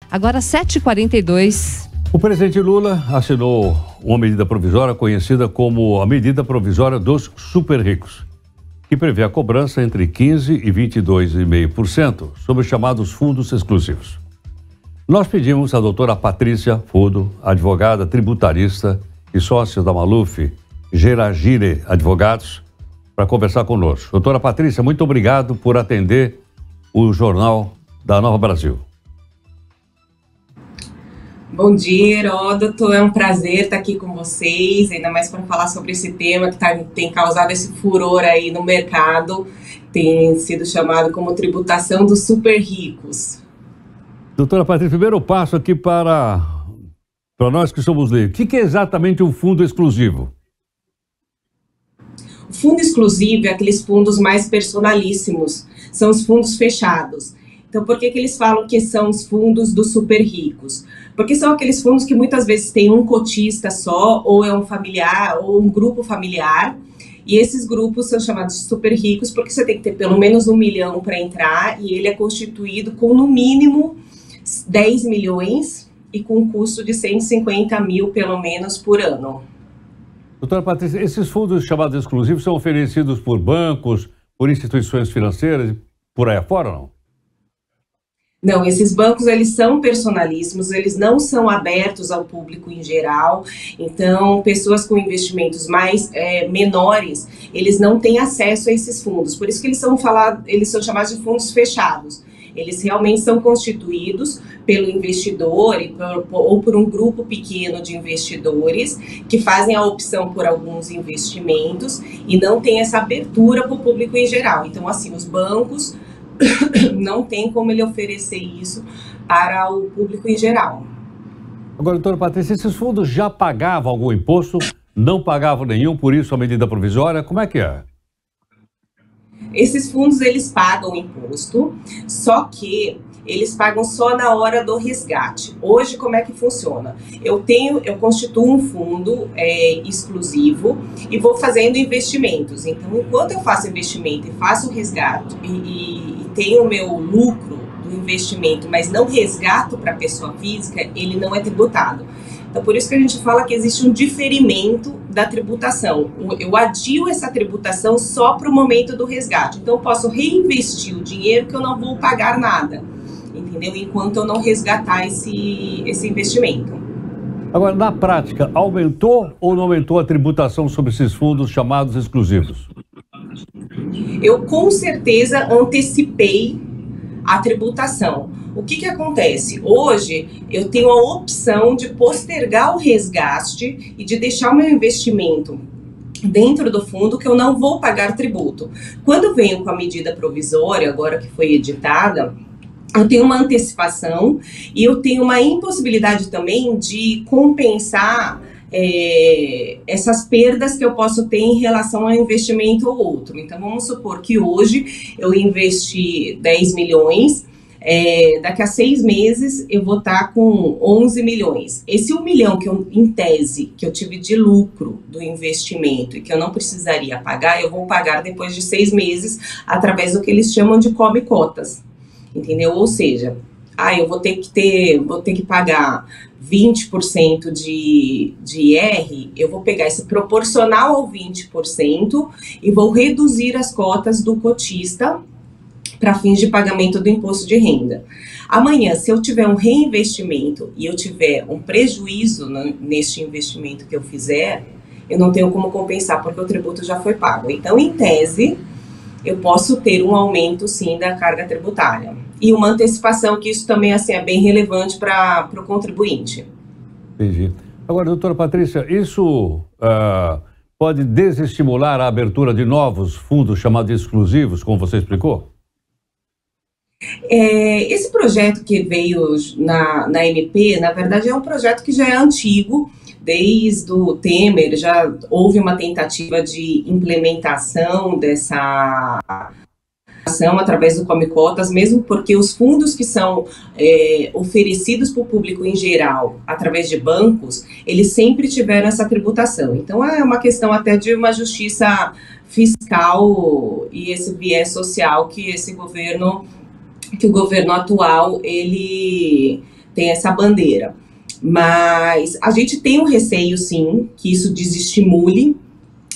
Agora 7h42. O presidente Lula assinou uma medida provisória conhecida como a medida provisória dos super ricos, que prevê a cobrança entre 15% e 22,5% sobre os chamados fundos exclusivos. Nós pedimos à doutora Patrícia Fudo, advogada tributarista e sócia da Maluf Geragire Advogados, para conversar conosco. Doutora Patrícia, muito obrigado por atender o Jornal da Nova Brasil. Bom dia, Heródoto. É um prazer estar aqui com vocês, ainda mais para falar sobre esse tema que tem causado esse furor aí no mercado, tem sido chamado como tributação dos super ricos. Doutora Patrícia, primeiro passo aqui para nós que somos leigos. O que é exatamente um fundo exclusivo? O fundo exclusivo é aqueles fundos mais personalíssimos, são os fundos fechados. Então, por que eles falam que são os fundos dos super ricos? Porque são aqueles fundos que muitas vezes tem um cotista só, ou é um familiar, ou um grupo familiar, e esses grupos são chamados de super ricos porque você tem que ter pelo menos 1 milhão para entrar, e ele é constituído com no mínimo 10 milhões e com um custo de 150 mil pelo menos por ano. Doutora Patrícia, esses fundos chamados exclusivos são oferecidos por bancos, por instituições financeiras, por aí afora ou não? Não, esses bancos, eles são personalíssimos, eles não são abertos ao público em geral, então pessoas com investimentos mais menores, eles não têm acesso a esses fundos, por isso que eles são chamados de fundos fechados. Eles realmente são constituídos pelo investidor ou por um grupo pequeno de investidores que fazem a opção por alguns investimentos e não tem essa abertura para o público em geral. Então, assim, os bancos não tem como ele oferecer isso para o público em geral. Agora, doutora Patrícia, esses fundos já pagavam algum imposto? Não pagavam nenhum, por isso a medida provisória? Como é que é? Esses fundos, eles pagam imposto, só que eles pagam só na hora do resgate. Hoje, como é que funciona? Eu constituo um fundo exclusivo e vou fazendo investimentos. Então, enquanto eu faço investimento e faço o resgate e tenho o meu lucro do investimento, mas não resgato para a pessoa física, ele não é tributado. Então, por isso que a gente fala que existe um diferimento da tributação. Eu adio essa tributação só para o momento do resgate. Então, eu posso reinvestir o dinheiro que eu não vou pagar nada, entendeu? Enquanto eu não resgatar esse investimento. Agora, na prática, aumentou ou não aumentou a tributação sobre esses fundos chamados exclusivos? Eu, com certeza, antecipei a tributação. O que acontece? Hoje, eu tenho a opção de postergar o resgate e de deixar o meu investimento dentro do fundo que eu não vou pagar tributo. Quando eu venho com a medida provisória, agora que foi editada, eu tenho uma antecipação e eu tenho uma impossibilidade também de compensar essas perdas que eu posso ter em relação a um investimento ou outro. Então, vamos supor que hoje eu investi 10 milhões, daqui a 6 meses eu vou estar com 11 milhões. Esse 1 milhão que eu, em tese, que eu tive de lucro do investimento e que eu não precisaria pagar, eu vou pagar depois de 6 meses através do que eles chamam de come-cotas, entendeu? Ou seja, eu vou ter que pagar 20% de IR, eu vou pegar esse proporcional ao 20% e vou reduzir as cotas do cotista para fins de pagamento do imposto de renda. Amanhã, se eu tiver um reinvestimento e eu tiver um prejuízo neste investimento que eu fizer, eu não tenho como compensar porque o tributo já foi pago. Então, em tese, eu posso ter um aumento, sim, da carga tributária. E uma antecipação, que isso também assim, é bem relevante para o contribuinte. Entendi. Agora, doutora Patrícia, isso pode desestimular a abertura de novos fundos chamados exclusivos, como você explicou? Esse projeto que veio na MP, na verdade, é um projeto que já é antigo. Desde o Temer já houve uma tentativa de implementação dessa ação através do Come-Cotas, mesmo porque os fundos que são oferecidos para o público em geral, através de bancos, eles sempre tiveram essa tributação. Então, é uma questão até de uma justiça fiscal e esse viés social que o governo atual, ele tem essa bandeira. Mas a gente tem um receio, sim, que isso desestimule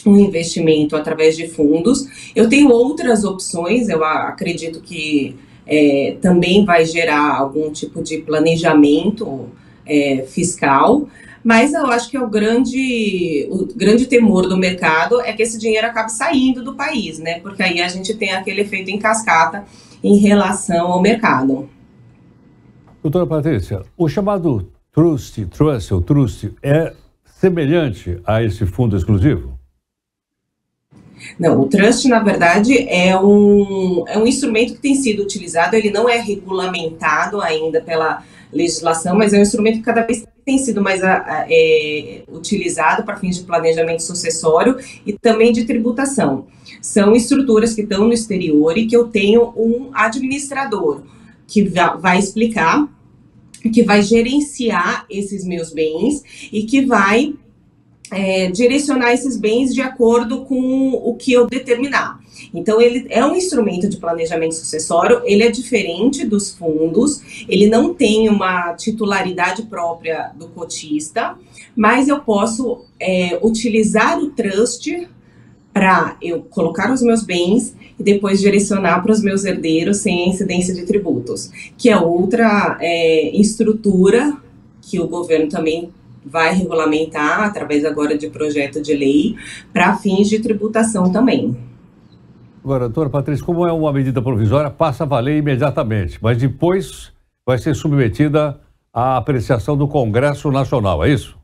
um investimento através de fundos. Eu tenho outras opções, eu acredito que também vai gerar algum tipo de planejamento fiscal, mas eu acho que o grande temor do mercado é que esse dinheiro acabe saindo do país, né? Porque aí a gente tem aquele efeito em cascata em relação ao mercado. Doutora Patrícia, o chamado Trust é semelhante a esse fundo exclusivo? Não, o Trust, na verdade, é um instrumento que tem sido utilizado, ele não é regulamentado ainda pela legislação, mas é um instrumento que cada vez tem sido mais utilizado para fins de planejamento sucessório e também de tributação. São estruturas que estão no exterior e que eu tenho um administrador que vai explicar, que vai gerenciar esses meus bens e que vai direcionar esses bens de acordo com o que eu determinar. Então, ele é um instrumento de planejamento sucessório, ele é diferente dos fundos, ele não tem uma titularidade própria do cotista, mas eu posso utilizar o trust para eu colocar os meus bens e depois direcionar para os meus herdeiros sem incidência de tributos, que é outra estrutura que o governo também vai regulamentar através agora de projeto de lei para fins de tributação também. Agora, doutora Patrícia, como é uma medida provisória, passa a valer imediatamente, mas depois vai ser submetida à apreciação do Congresso Nacional, é isso?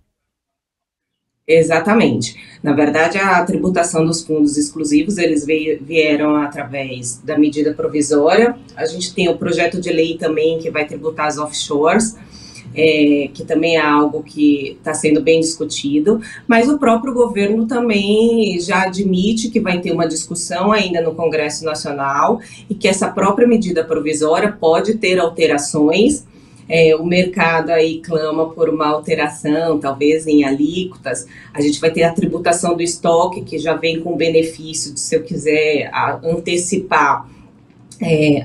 Exatamente. Na verdade, a tributação dos fundos exclusivos, eles vieram através da medida provisória. A gente tem o projeto de lei também que vai tributar as offshores, que também é algo que está sendo bem discutido, mas o próprio governo também já admite que vai ter uma discussão ainda no Congresso Nacional e que essa própria medida provisória pode ter alterações. O mercado aí clama por uma alteração, talvez em alíquotas. A gente vai ter a tributação do estoque, que já vem com benefício de, se eu quiser antecipar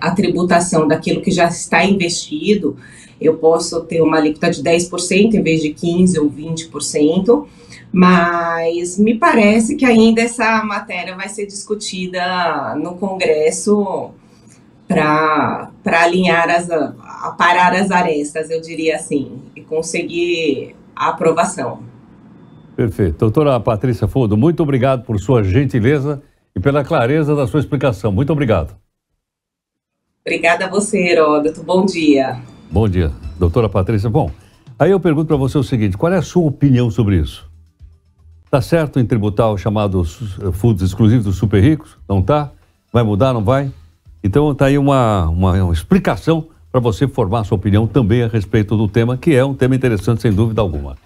a tributação daquilo que já está investido, eu posso ter uma alíquota de 10% em vez de 15% ou 20%, mas me parece que ainda essa matéria vai ser discutida no Congresso para alinhar, aparar as arestas, eu diria assim, e conseguir a aprovação. Perfeito. Doutora Patrícia Fundo, muito obrigado por sua gentileza e pela clareza da sua explicação. Muito obrigado. Obrigada a você, Heródoto. Bom dia. Bom dia, doutora Patrícia. Bom, aí eu pergunto para você o seguinte, qual é a sua opinião sobre isso? Está certo em tributar os chamados fundos exclusivos dos super ricos? Não está? Vai mudar, não vai? Então está aí uma explicação para você formar a sua opinião também a respeito do tema, que é um tema interessante, sem dúvida alguma.